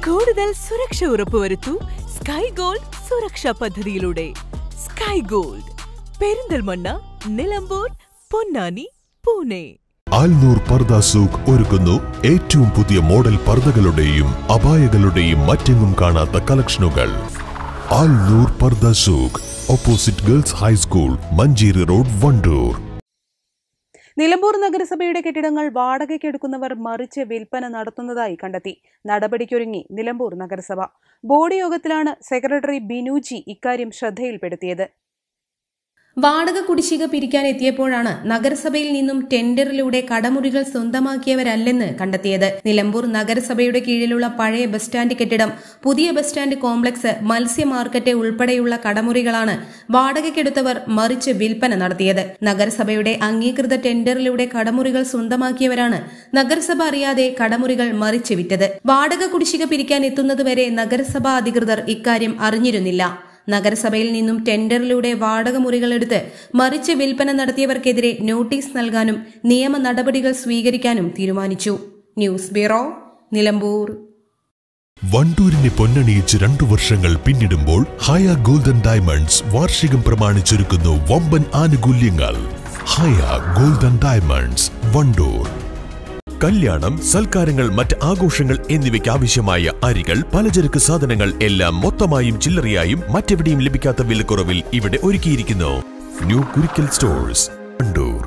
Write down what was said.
കൂടുതൽ സുരക്ഷ ഉറപ്പുവരുത്തൂ sky gold സുരക്ഷാ പദ്ധതിയിലൂടെ. Sky gold, Perinthalmanna, Nilambur, Ponnani, Pune. ആൽനൂർ പർദ സൂഖ് ഒരുക്കുന്നു ഏറ്റവും പുതിയ മോഡൽ പർദകളുടെയും അബായകളുടെയും മറ്റെങ്ങും കാണാത്ത കളക്ഷനുകൾ. Alnoor Parda Souq, opposite girls high school, Manjeri road, Wandoor. Nilambur നഗരസഭയുടെ കെട്ടിടങ്ങൾ വാടകയ്ക്കെടുക്കുന്നവർ മറിച്ച് വിൽപ്പന നടത്തുന്നതായി കണ്ടെത്തി. നടപടിക്കൊരുങ്ങി നിലമ്പൂർ നഗരസഭ. ബോർഡ് യോഗത്തിലാണ് സെക്രട്ടറി ബിനുജി ഇക്കാര്യം ശ്രദ്ധയിൽപ്പെടുത്തിയത്. വാടക കുടിശ്ശിക പിരിക്കാൻ എത്തിയപ്പോഴാണ് നഗരസഭയിൽ നിന്നും ടെൻഡറിലൂടെ കടമുറികൾ സ്വന്തമാക്കിയവരല്ലെന്ന് കണ്ടെത്തിയത്. നിലമ്പൂർ നഗരസഭയുടെ കീഴിലുള്ള പഴയ ബസ് സ്റ്റാൻഡ് കെട്ടിടം, പുതിയ ബസ് സ്റ്റാൻഡ് കോംപ്ലക്സ്, മത്സ്യ മാർക്കറ്റ് ഉൾപ്പെടെയുള്ള കടമുറികളാണ് വാടകയ്ക്കെടുത്തവർ മറിച്ച് വിൽപ്പന നടത്തിയത്. നഗരസഭയുടെ അംഗീകൃത ടെൻഡറിലൂടെ കടമുറികൾ സ്വന്തമാക്കിയവരാണ് നഗരസഭ അറിയാതെ കടമുറികൾ മറിച്ച് വിറ്റത്. വാടക കുടിശ്ശിക പിരിക്കാൻ എത്തുന്നതുവരെ നഗരസഭാ അധികൃതർ ഇക്കാര്യം അറിഞ്ഞിരുന്നില്ല. നഗരസഭയിൽ നിന്നും ടെൻഡറിലൂടെ വാടക മുറികളെടുത്ത് മറിച്ച് വിൽപ്പന നടത്തിയവർക്കെതിരെ നോട്ടീസ് നൽകാനും നിയമ നടപടികൾ സ്വീകരിക്കാനും തീരുമാനിച്ചു. News bureau, Nilambur. വണ്ടൂരിനെ പൊന്നണിയിച്ച് 2 വർഷങ്ങൾ പിന്നിടുമ്പോൾ ഹയ ഗോൾഡൻ ഡയമണ്ട്സ് വാർഷികം പ്രമാണിച്ചൊരുക്കുന്നു വമ്പൻ ആനുകൂല്യങ്ങൾ. ഹയ ഗോൾഡൻ ഡയമണ്ട്സ്, വണ്ടൂർ. കല്യാണം, സൽക്കാരങ്ങൾ, മറ്റ് ആഘോഷങ്ങൾ എന്നിവയ്ക്ക് ആവശ്യമായ അരികൾ, പലചരക്ക് സാധനങ്ങൾ എല്ലാം മൊത്തമായും ചില്ലറയായും മറ്റെവിടെയും ലഭിക്കാത്ത വിലക്കുറവിൽ ഇവിടെ ഒരുക്കിയിരിക്കുന്നു. New Kurikkal stores, Wandoor.